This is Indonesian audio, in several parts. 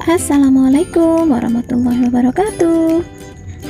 Assalamualaikum warahmatullahi wabarakatuh.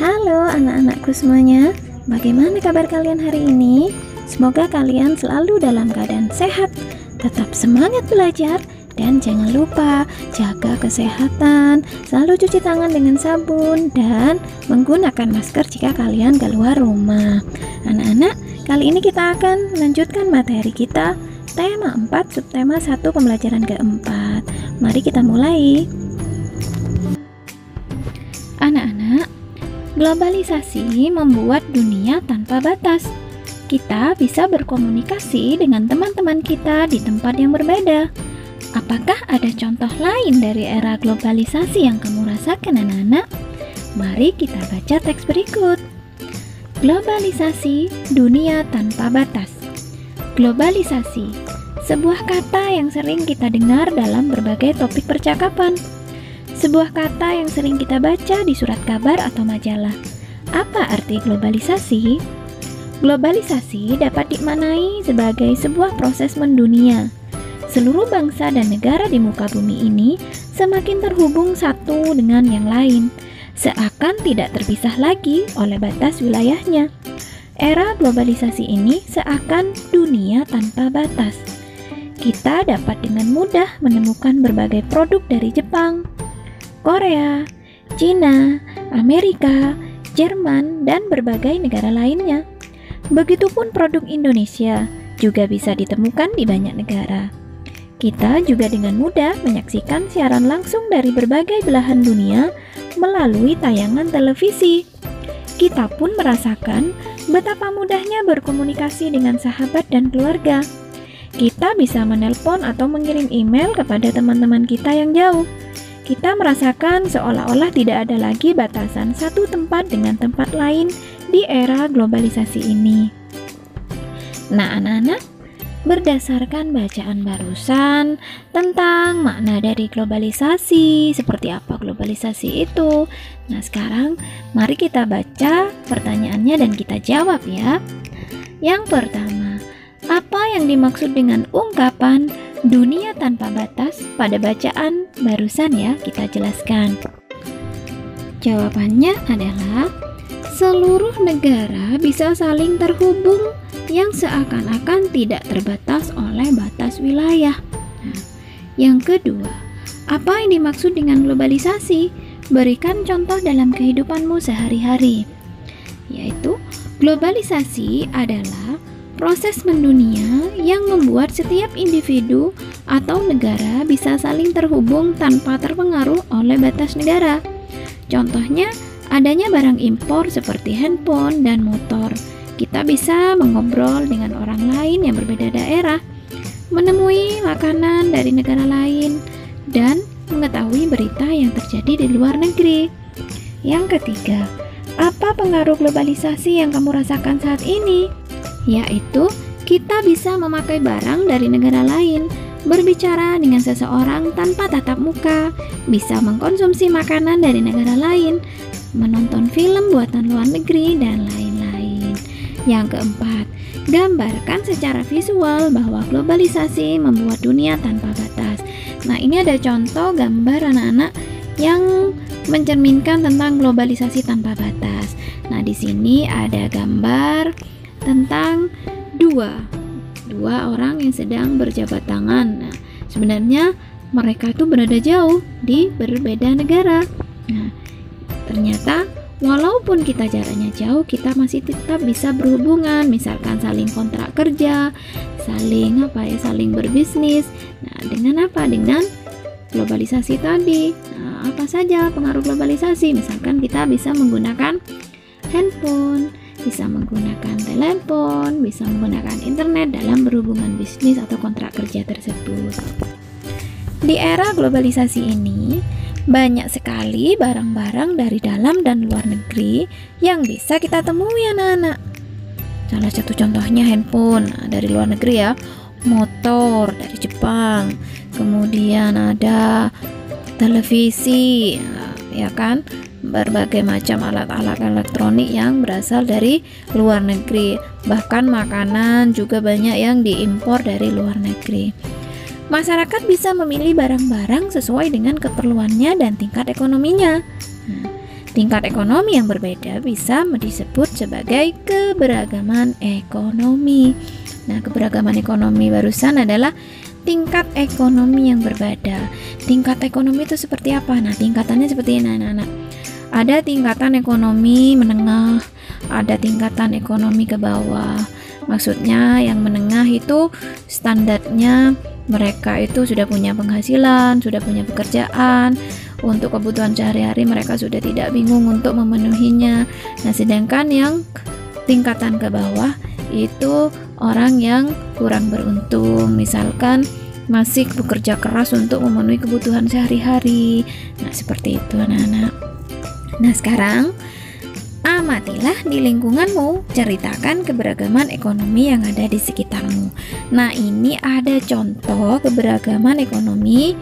Halo anak-anakku semuanya, bagaimana kabar kalian hari ini? Semoga kalian selalu dalam keadaan sehat, tetap semangat belajar, dan jangan lupa jaga kesehatan, selalu cuci tangan dengan sabun, dan menggunakan masker jika kalian keluar rumah. Anak-anak, kali ini kita akan melanjutkan materi kita, tema 4, subtema 1, pembelajaran keempat. Mari kita mulai. Anak-anak, globalisasi membuat dunia tanpa batas. Kita bisa berkomunikasi dengan teman-teman kita di tempat yang berbeda. Apakah ada contoh lain dari era globalisasi yang kamu rasakan, anak-anak? Mari kita baca teks berikut. Globalisasi, dunia tanpa batas. Globalisasi, sebuah kata yang sering kita dengar dalam berbagai topik percakapan. Sebuah kata yang sering kita baca di surat kabar atau majalah. Apa arti globalisasi? Globalisasi dapat dimaknai sebagai sebuah proses mendunia. Seluruh bangsa dan negara di muka bumi ini semakin terhubung satu dengan yang lain, seakan tidak terpisah lagi oleh batas wilayahnya. Era globalisasi ini seakan dunia tanpa batas. Kita dapat dengan mudah menemukan berbagai produk dari Jepang, Korea, Cina, Amerika, Jerman, dan berbagai negara lainnya. Begitupun produk Indonesia juga bisa ditemukan di banyak negara. Kita juga dengan mudah menyaksikan siaran langsung dari berbagai belahan dunia melalui tayangan televisi. Kita pun merasakan betapa mudahnya berkomunikasi dengan sahabat dan keluarga. Kita bisa menelpon atau mengirim email kepada teman-teman kita yang jauh. Kita merasakan seolah-olah tidak ada lagi batasan satu tempat dengan tempat lain di era globalisasi ini. Nah, anak-anak, berdasarkan bacaan barusan tentang makna dari globalisasi, seperti apa globalisasi itu. Nah, sekarang mari kita baca pertanyaannya dan kita jawab ya. Yang pertama, apa yang dimaksud dengan ungkapan dunia tanpa batas pada bacaan barusan ya, kita jelaskan. Jawabannya adalah seluruh negara bisa saling terhubung yang seakan-akan tidak terbatas oleh batas wilayah. Nah, yang kedua, apa yang dimaksud dengan globalisasi? Berikan contoh dalam kehidupanmu sehari-hari. Yaitu, globalisasi adalah proses mendunia yang membuat setiap individu atau negara bisa saling terhubung tanpa terpengaruh oleh batas negara. Contohnya, adanya barang impor seperti handphone dan motor. Kita bisa mengobrol dengan orang lain yang berbeda daerah, menemui makanan dari negara lain, dan mengetahui berita yang terjadi di luar negeri. Yang ketiga, apa pengaruh globalisasi yang kamu rasakan saat ini? Yaitu, kita bisa memakai barang dari negara lain, berbicara dengan seseorang tanpa tatap muka, bisa mengkonsumsi makanan dari negara lain, menonton film buatan luar negeri, dan lain-lain. Yang keempat, gambarkan secara visual bahwa globalisasi membuat dunia tanpa batas. Nah, ini ada contoh gambar anak-anak yang mencerminkan tentang globalisasi tanpa batas. Nah, di sini ada gambar tentang dua orang yang sedang berjabat tangan. Nah, sebenarnya mereka itu berada jauh di berbeda negara. Nah, ternyata walaupun kita jaraknya jauh, kita masih tetap bisa berhubungan, misalkan saling kontrak kerja, saling berbisnis. Nah, dengan apa? Dengan globalisasi tadi. Nah, apa saja pengaruh globalisasi? Misalkan kita bisa menggunakan handphone, bisa menggunakan telepon, bisa menggunakan internet dalam berhubungan bisnis atau kontrak kerja tersebut. Di era globalisasi ini, banyak sekali barang-barang dari dalam dan luar negeri yang bisa kita temui, anak-anak. Salah satu contohnya handphone, dari luar negeri ya, motor dari Jepang, kemudian ada televisi, ya kan, berbagai macam alat-alat elektronik yang berasal dari luar negeri. Bahkan makanan juga banyak yang diimpor dari luar negeri. Masyarakat bisa memilih barang-barang sesuai dengan keperluannya dan tingkat ekonominya. Nah, tingkat ekonomi yang berbeda bisa disebut sebagai keberagaman ekonomi. Nah, keberagaman ekonomi barusan adalah tingkat ekonomi yang berbeda. Tingkat ekonomi itu seperti apa? Nah, tingkatannya seperti ini, anak-anak. Ada tingkatan ekonomi menengah, ada tingkatan ekonomi ke bawah. Maksudnya yang menengah itu standarnya mereka itu sudah punya penghasilan, sudah punya pekerjaan, untuk kebutuhan sehari-hari mereka sudah tidak bingung untuk memenuhinya. Nah, sedangkan yang tingkatan ke bawah itu orang yang kurang beruntung, misalkan masih bekerja keras untuk memenuhi kebutuhan sehari-hari. Nah, seperti itu anak-anak. Nah, sekarang amatilah di lingkunganmu, ceritakan keberagaman ekonomi yang ada di sekitarmu. Nah, ini ada contoh keberagaman ekonomi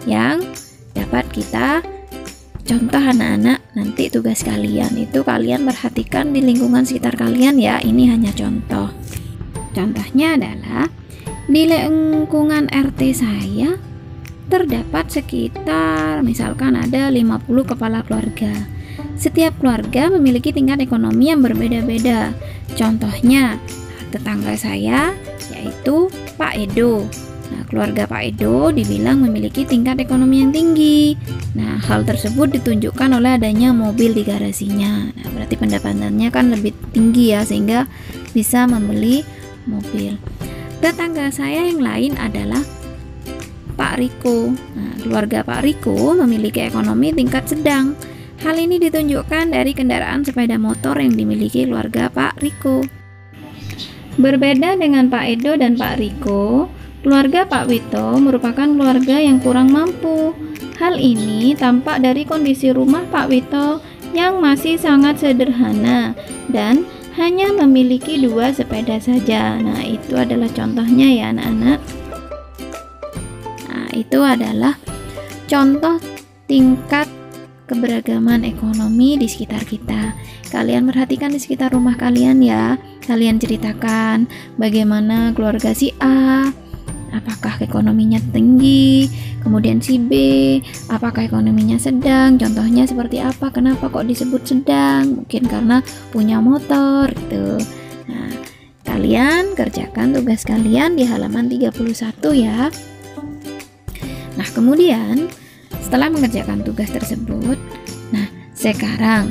yang dapat kita contoh anak-anak. Nanti tugas kalian itu kalian perhatikan di lingkungan sekitar kalian ya. Ini hanya contoh. Contohnya adalah di lingkungan RT saya terdapat sekitar misalkan ada 50 kepala keluarga. Setiap keluarga memiliki tingkat ekonomi yang berbeda-beda. Contohnya, tetangga saya yaitu Pak Edo. Nah, keluarga Pak Edo dibilang memiliki tingkat ekonomi yang tinggi. Nah, hal tersebut ditunjukkan oleh adanya mobil di garasinya. Nah, berarti pendapatannya kan lebih tinggi ya, sehingga bisa membeli mobil. Tetangga saya yang lain adalah Pak Riko. Nah, keluarga Pak Riko memiliki ekonomi tingkat sedang. Hal ini ditunjukkan dari kendaraan sepeda motor yang dimiliki keluarga Pak Riko. Berbeda dengan Pak Edo dan Pak Riko, keluarga Pak Wito merupakan keluarga yang kurang mampu. Hal ini tampak dari kondisi rumah Pak Wito yang masih sangat sederhana dan hanya memiliki 2 sepeda saja. Nah, itu adalah contohnya ya anak-anak. Nah, itu adalah contoh tingkat keberagaman ekonomi di sekitar kita. Kalian perhatikan di sekitar rumah kalian ya. Kalian ceritakan bagaimana keluarga si A, apakah ekonominya tinggi, kemudian si B, apakah ekonominya sedang. Contohnya seperti apa? Kenapa kok disebut sedang? Mungkin karena punya motor gitu. Nah, kalian kerjakan tugas kalian di halaman 31 ya. Nah, kemudian setelah mengerjakan tugas tersebut, nah sekarang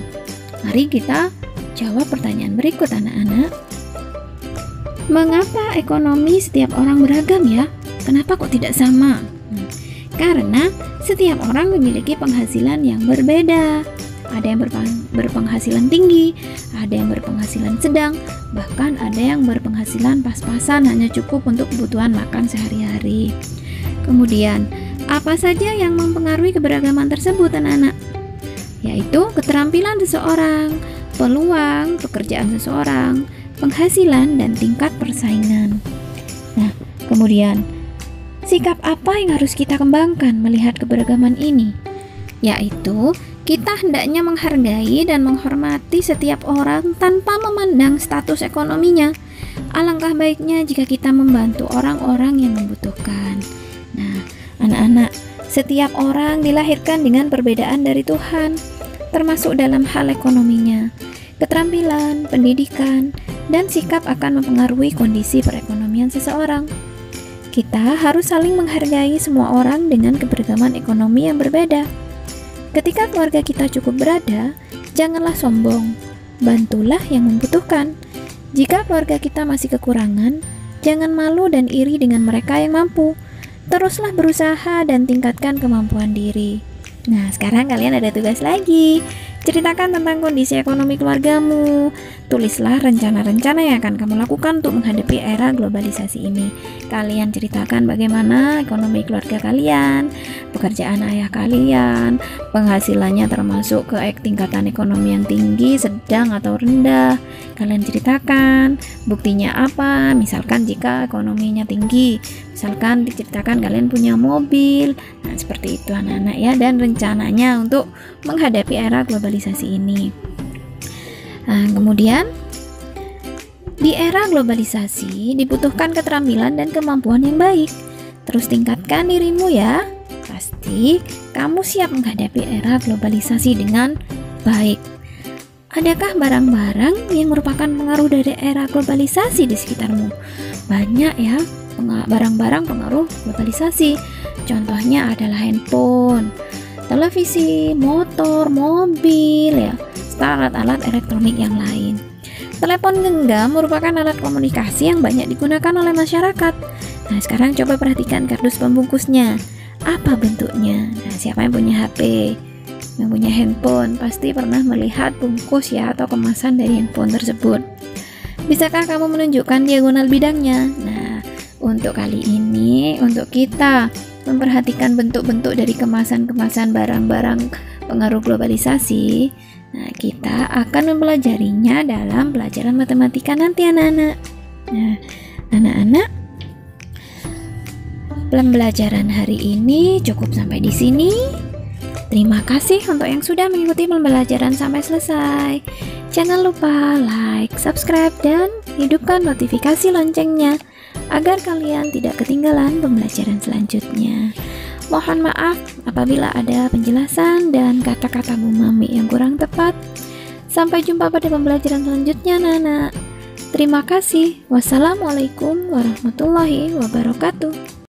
mari kita jawab pertanyaan berikut anak-anak. Mengapa ekonomi setiap orang beragam ya? Kenapa kok tidak sama? Karena setiap orang memiliki penghasilan yang berbeda. Ada yang berpenghasilan tinggi, ada yang berpenghasilan sedang, bahkan ada yang berpenghasilan pas-pasan hanya cukup untuk kebutuhan makan sehari-hari. Kemudian, apa saja yang mempengaruhi keberagaman tersebut anak-anak? Yaitu keterampilan seseorang, peluang pekerjaan seseorang, penghasilan, dan tingkat persaingan. Nah, kemudian sikap apa yang harus kita kembangkan melihat keberagaman ini? Yaitu kita hendaknya menghargai dan menghormati setiap orang tanpa memandang status ekonominya. Alangkah baiknya jika kita membantu orang-orang yang membutuhkan. Nah, anak-anak, setiap orang dilahirkan dengan perbedaan dari Tuhan, termasuk dalam hal ekonominya. Keterampilan, pendidikan, dan sikap akan mempengaruhi kondisi perekonomian seseorang. Kita harus saling menghargai semua orang dengan keberagaman ekonomi yang berbeda. Ketika keluarga kita cukup berada, janganlah sombong, bantulah yang membutuhkan. Jika keluarga kita masih kekurangan, jangan malu dan iri dengan mereka yang mampu. Teruslah berusaha dan tingkatkan kemampuan diri. Nah, sekarang kalian ada tugas lagi. Ceritakan tentang kondisi ekonomi keluargamu. Tulislah rencana-rencana yang akan kamu lakukan untuk menghadapi era globalisasi ini. Kalian ceritakan bagaimana ekonomi keluarga kalian, pekerjaan ayah kalian, penghasilannya termasuk ke tingkatan ekonomi yang tinggi, sedang, atau rendah. Kalian ceritakan buktinya apa. Misalkan jika ekonominya tinggi, misalkan diceritakan kalian punya mobil. Nah, seperti itu anak-anak ya, dan rencananya untuk menghadapi era globalisasi ini. Nah, kemudian di era globalisasi dibutuhkan keterampilan dan kemampuan yang baik. Terus tingkatkan dirimu ya. Pasti kamu siap menghadapi era globalisasi dengan baik. Adakah barang-barang yang merupakan pengaruh dari era globalisasi di sekitarmu? Banyak ya barang-barang pengaruh globalisasi. Contohnya adalah handphone, televisi, motor, mobil ya, serta alat-alat elektronik yang lain. Telepon genggam merupakan alat komunikasi yang banyak digunakan oleh masyarakat. Nah, sekarang coba perhatikan kardus pembungkusnya. Apa bentuknya? Nah, siapa yang punya HP, yang punya handphone, pasti pernah melihat bungkus ya atau kemasan dari handphone tersebut. Bisakah kamu menunjukkan diagonal bidangnya? Nah, untuk kali ini, untuk kita memperhatikan bentuk-bentuk dari kemasan-kemasan barang-barang pengaruh globalisasi, nah, kita akan mempelajarinya dalam pelajaran matematika nanti anak-anak. Nah, anak-anak, pembelajaran hari ini cukup sampai di sini. Terima kasih untuk yang sudah mengikuti pembelajaran sampai selesai. Jangan lupa like, subscribe, dan hidupkan notifikasi loncengnya agar kalian tidak ketinggalan pembelajaran selanjutnya. Mohon maaf apabila ada penjelasan dan kata-kata Bu Mami yang kurang tepat. Sampai jumpa pada pembelajaran selanjutnya, anak-anak. Terima kasih. Wassalamualaikum warahmatullahi wabarakatuh.